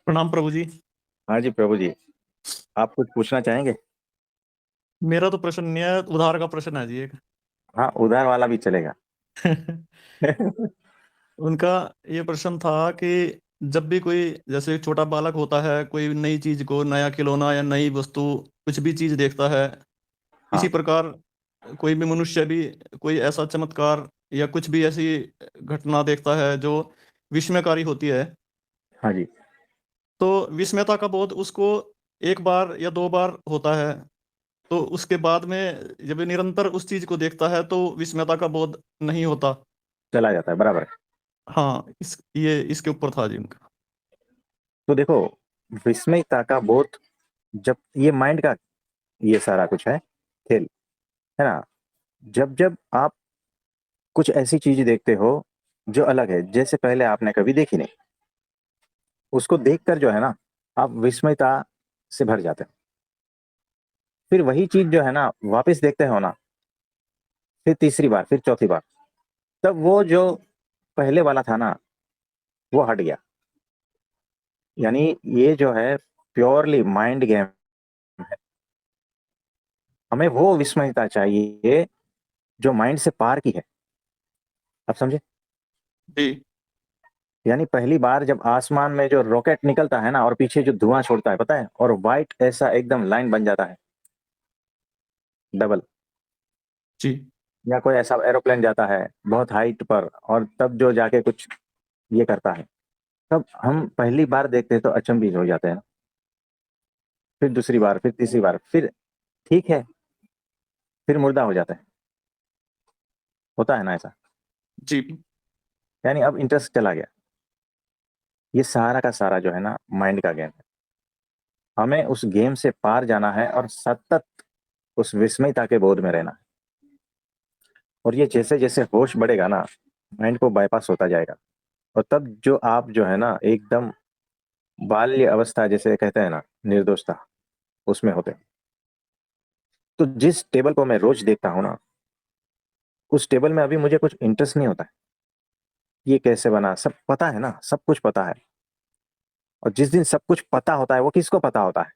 प्रणाम प्रभु जी। हाँ जी प्रभु जी। आप कुछ पूछना चाहेंगे? मेरा तो प्रश्न नहीं है, उधार का प्रश्न है जी एक। हाँ, उधार वाला भी चलेगा। उनका ये प्रश्न था कि जब भी कोई जैसे छोटा बालक होता है, कोई नई चीज को, नया खिलौना या नई वस्तु, कुछ भी चीज देखता है, इसी हाँ। प्रकार कोई भी मनुष्य भी कोई ऐसा चमत्कार या कुछ भी ऐसी घटना देखता है जो विस्मयकारी होती है। हाँ जी। तो विस्मयता का बोध उसको एक बार या दो बार होता है। तो उसके बाद में जब ये निरंतर उस चीज को देखता है तो विस्मयता का बोध नहीं होता। चला जाता है, बराबर है। हाँ, ये इसके ऊपर था जी उनका। तो देखो, विस्मयता का बोध, जब ये माइंड का, ये सारा कुछ है खेल, है ना। जब जब आप कुछ ऐसी चीज देखते हो जो अलग है, जैसे पहले आपने कभी देखी नहीं, उसको देखकर जो है ना, आप विस्मयता से भर जाते हो। फिर वही चीज जो है ना, वापस देखते हो ना, फिर तीसरी बार, फिर चौथी बार, तब वो जो पहले वाला था ना, वो हट गया। यानी ये जो है प्योरली माइंड गेम है। हमें वो विस्मयता चाहिए जो माइंड से पार की है। आप समझे? जी। यानी पहली बार जब आसमान में जो रॉकेट निकलता है ना, और पीछे जो धुआं छोड़ता है, पता है, और वाइट ऐसा एकदम लाइन बन जाता है, डबल। जी। या कोई ऐसा एरोप्लेन जाता है बहुत हाइट पर, और तब जो जाके कुछ ये करता है, तब हम पहली बार देखते हैं तो अचंभित हो जाते हैं। फिर दूसरी बार, फिर तीसरी बार, फिर ठीक है, फिर मुर्दा हो जाता है। होता है ना ऐसा। जी। यानी अब इंटरेस्ट चला गया। ये सारा का सारा जो है ना, माइंड का गेम है। हमें उस गेम से पार जाना है और सतत उस विस्मयता के बोध में रहना है। और ये जैसे जैसे होश बढ़ेगा ना, माइंड को बाईपास होता जाएगा। और तब जो आप जो है ना, एकदम बाल्य अवस्था जैसे कहते हैं ना, निर्दोषता, उसमें होते हैं। तो जिस टेबल को मैं रोज देखता हूँ ना, उस टेबल में अभी मुझे कुछ इंटरेस्ट नहीं होता है। ये कैसे बना, सब पता है ना, सब कुछ पता है। और जिस दिन सब कुछ पता होता है, वो किसको पता होता है?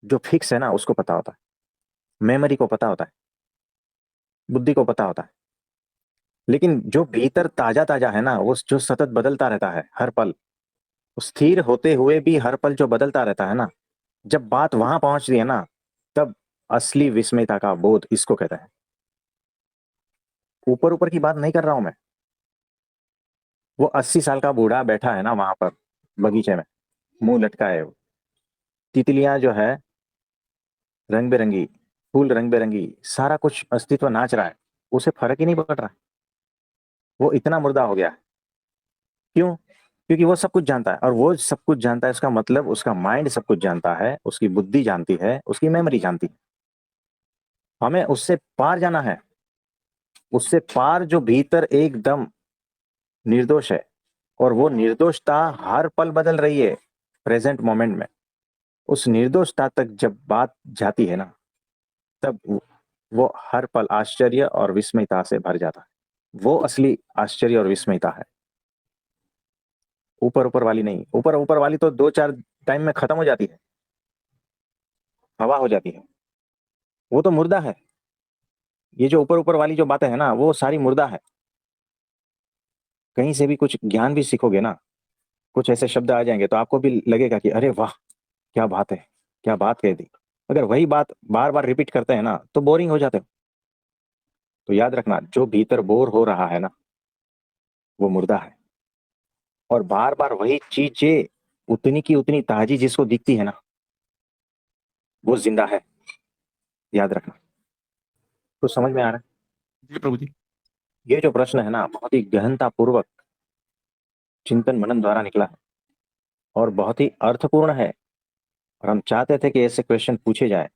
जो फिक्स है ना, उसको पता होता है। मेमोरी को पता होता है, बुद्धि को पता होता है। लेकिन जो भीतर ताजा ताजा है ना, वो जो सतत बदलता रहता है हर पल, स्थिर होते हुए भी हर पल जो बदलता रहता है ना, जब बात वहां पहुंच रही है ना, तब असली विस्मयता का बोध इसको कहता है। ऊपर ऊपर की बात नहीं कर रहा हूं मैं। वो 80 साल का बूढ़ा बैठा है ना वहां पर, बगीचे में, मुंह लटका है वो। तितलियां जो है रंग बिरंगी, फूल रंग बिरंगी, सारा कुछ अस्तित्व नाच रहा है। उसे फर्क ही नहीं पड़ रहा है। वो इतना मुर्दा हो गया है। क्यों? क्योंकि वो सब कुछ जानता है, और वो सब कुछ जानता है, उसका मतलब उसका माइंड सब कुछ जानता है, उसकी बुद्धि जानती है, उसकी मेमोरी जानती है। हमें उससे पार जाना है। उससे पार जो भीतर एकदम निर्दोष है, और वो निर्दोषता हर पल बदल रही है, प्रेजेंट मोमेंट में। उस निर्दोषता तक जब बात जाती है ना, तब वो हर पल आश्चर्य और विस्मयता से भर जाता है। वो असली आश्चर्य और विस्मयता है। ऊपर ऊपर वाली नहीं। ऊपर ऊपर वाली तो दो चार टाइम में खत्म हो जाती है, हवा हो जाती है। वो तो मुर्दा है। ये जो ऊपर ऊपर वाली जो बातें है ना, वो सारी मुर्दा है। कहीं से भी कुछ ज्ञान भी सीखोगे ना, कुछ ऐसे शब्द आ जाएंगे तो आपको भी लगेगा कि अरे वाह, क्या बात है, क्या बात कह दी। अगर वही बात बार बार रिपीट करते हैं ना, तो बोरिंग हो जाते हो। तो याद रखना, जो भीतर बोर हो रहा है ना, वो मुर्दा है। और बार बार वही चीजें उतनी की उतनी ताजी जिसको दिखती है ना, वो जिंदा है। याद रखना। कुछ समझ में आ रहा है? जी प्रभु जी। ये जो प्रश्न है ना, बहुत ही गहनता पूर्वक चिंतन मनन द्वारा निकला है, और बहुत ही अर्थपूर्ण है। और हम चाहते थे कि ऐसे क्वेश्चन पूछे जाए,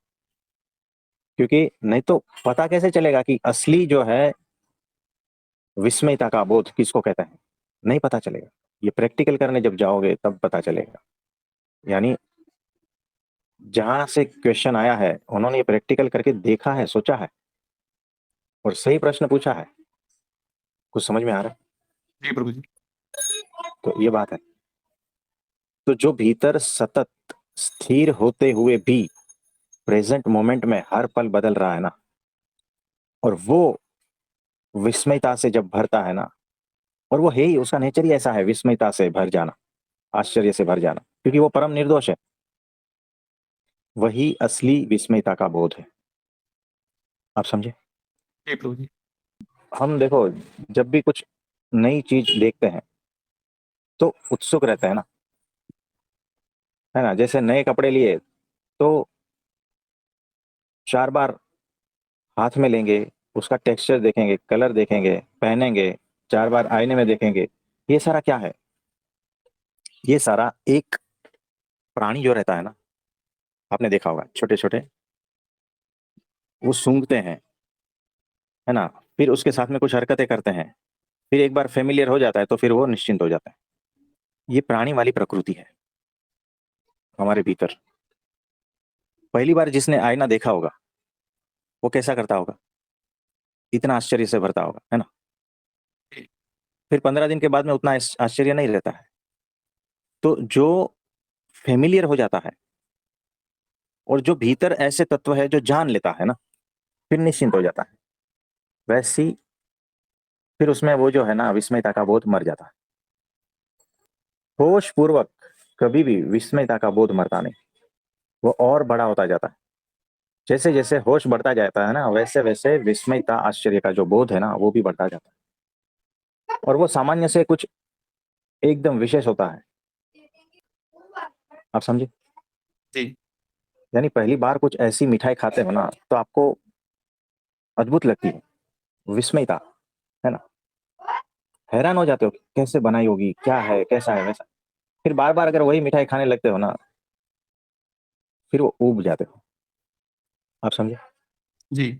क्योंकि नहीं तो पता कैसे चलेगा कि असली जो है विस्मयता का बोध किसको कहते हैं? नहीं पता चलेगा। ये प्रैक्टिकल करने जब जाओगे तब पता चलेगा। यानी जहां से क्वेश्चन आया है, उन्होंने ये प्रैक्टिकल करके देखा है, सोचा है, और सही प्रश्न पूछा है। कुछ समझ में आ रहा जी प्रभु जी। है? तो ये बात है। तो जो भीतर सतत स्थिर होते हुए भी प्रेजेंट मोमेंट में हर पल बदल रहा है ना, और वो विस्मयता से जब भरता है ना, और वो है ही, उसका नेचर ही ऐसा है, विस्मयता से भर जाना, आश्चर्य से भर जाना, क्योंकि वो परम निर्दोष है, वही असली विस्मयता का बोध है। आप समझे? जी प्रभु जी। हम देखो, जब भी कुछ नई चीज देखते हैं तो उत्सुक रहते हैं ना, है ना? जैसे नए कपड़े लिए तो 4 बार हाथ में लेंगे, उसका टेक्सचर देखेंगे, कलर देखेंगे, पहनेंगे, 4 बार आईने में देखेंगे। ये सारा क्या है? ये सारा एक प्राणी जो रहता है ना, आपने देखा होगा, छोटे छोटे, वो सूंघते हैं, है ना? फिर उसके साथ में कुछ हरकतें करते हैं, फिर एक बार फेमिलियर हो जाता है तो फिर वो निश्चिंत हो जाता है। ये प्राणी वाली प्रकृति है हमारे भीतर। पहली बार जिसने आईना देखा होगा वो कैसा करता होगा? इतना आश्चर्य से भरता होगा, है ना? फिर 15 दिन के बाद में उतना आश्चर्य नहीं रहता है। तो जो फेमिलियर हो जाता है और जो भीतर ऐसे तत्व है जो जान लेता है ना, फिर निश्चिंत हो जाता है। वैसी फिर उसमें वो जो है ना, विस्मयता का बोध मर जाता है। होश पूर्वक कभी भी विस्मयता का बोध मरता नहीं, वो और बड़ा होता जाता है। जैसे जैसे होश बढ़ता जाता है ना, वैसे वैसे विस्मयता, आश्चर्य का जो बोध है ना, वो भी बढ़ता जाता है, और वो सामान्य से कुछ एकदम विशेष होता है। आप समझे? जी यानी पहली बार कुछ ऐसी मिठाई खाते हो ना, तो आपको अद्भुत लगती है, विस्मयता, है ना? हैरान हो जाते हो कि कैसे बनाई होगी, क्या है, कैसा है, वैसा। फिर बार बार अगर वही मिठाई खाने लगते हो ना, फिर वो ऊब जाते हो। आप समझे? जी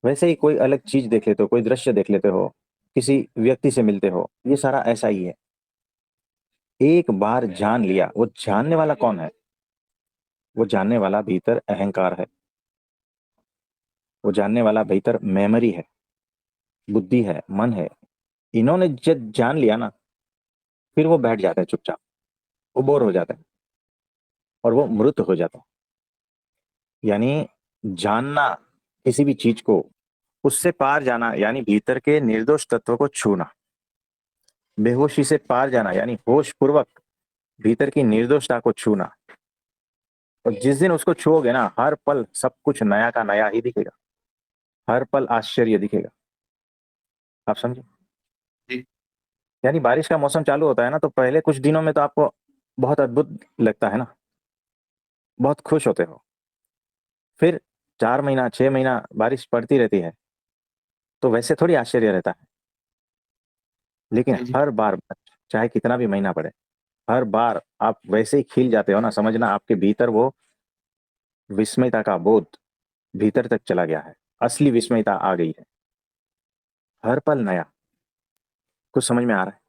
वैसे ही कोई अलग चीज देख लेते हो, कोई दृश्य देख लेते हो, किसी व्यक्ति से मिलते हो, ये सारा ऐसा ही है। एक बार जान लिया, वो जानने वाला कौन है? वो जानने वाला भीतर अहंकार है, वो जानने वाला भीतर मेमोरी है, बुद्धि है, मन है। इन्होंने जब जान लिया ना, फिर वो बैठ जाते हैं चुपचाप, वो बोर हो जाते हैं और वो मृत हो जाता है। यानी जानना किसी भी चीज को, उससे पार जाना, यानी भीतर के निर्दोष तत्व को छूना। बेहोशी से पार जाना यानी होश पूर्वक भीतर की निर्दोषता को छूना। और जिस दिन उसको छूओगे ना, हर पल सब कुछ नया का नया ही दिखेगा, हर पल आश्चर्य दिखेगा। आप समझे? जी यानी बारिश का मौसम चालू होता है ना, तो पहले कुछ दिनों में तो आपको बहुत अद्भुत लगता है ना, बहुत खुश होते हो। फिर 4 महीना 6 महीना बारिश पड़ती रहती है, तो वैसे थोड़ी आश्चर्य रहता है। लेकिन जी। जी हर बार, चाहे कितना भी महीना पड़े, हर बार आप वैसे ही खिल जाते हो ना, समझना आपके भीतर वो विस्मयता का बोध भीतर तक चला गया है, असली विस्मयता आ गई है, हर पल नया। कुछ समझ में आ रहा है?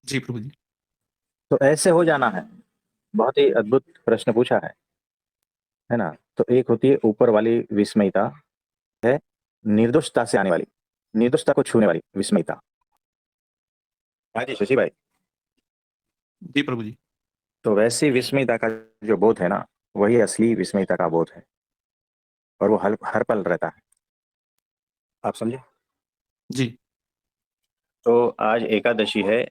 जी प्रभु जी। तो ऐसे हो जाना है। बहुत ही अद्भुत प्रश्न पूछा है ना? तो एक होती है ऊपर वाली विस्मयता, है निर्दोषता से आने वाली, निर्दोषता को छूने वाली विस्मयता। हाँ जी शशि भाई। जी प्रभु जी। तो वैसी विस्मयता का जो बोध है ना, वही असली विस्मयता का बोध है, और वो हर हर पल रहता है। आप समझे? जी तो आज एकादशी है,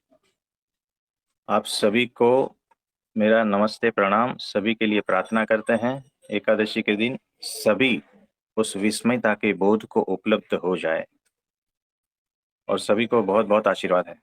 आप सभी को मेरा नमस्ते प्रणाम, सभी के लिए प्रार्थना करते हैं एकादशी के दिन सभी उस विस्मयता के बोध को उपलब्ध हो जाए, और सभी को बहुत बहुत आशीर्वाद है।